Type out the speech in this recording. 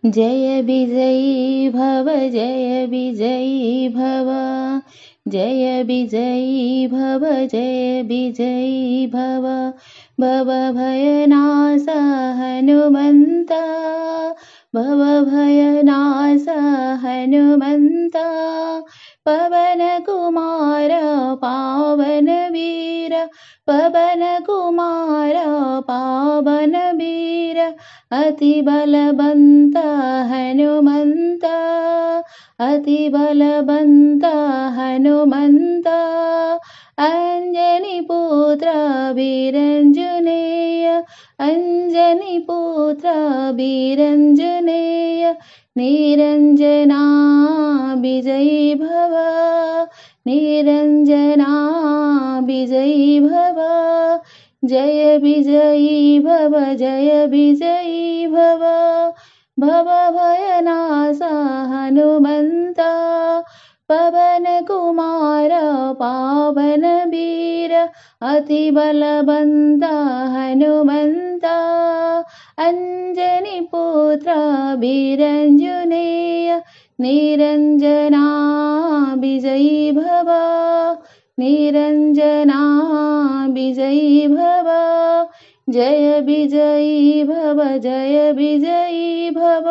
जय विजयी भव जय विजयी भव जय विजयी भव जय विजयी भव भव भयनाश हनुमन्ता भव भयनाश हनुमन्ता पवन कुमार पावन वीर पवन कुमार पावन वीर अति बलवंत हनुमंत अति बलवंत हनुमंत अंजनी पुत्र वीरंजनेय अंजनी पुत्र वीरंजनेय निरंजना विजयी भव निरंजना विजयी भव जय विजयी भव जय विजयी भव भव भयनाश हनुमन्ता पवन कुमार पावन वीर अति बलवंत हनुमन्ता अंजनी पुत्र वीरंजनेय निरंजना विजयी भव निरंजना विजयी भव जय विजयी भव जय विजयी भव।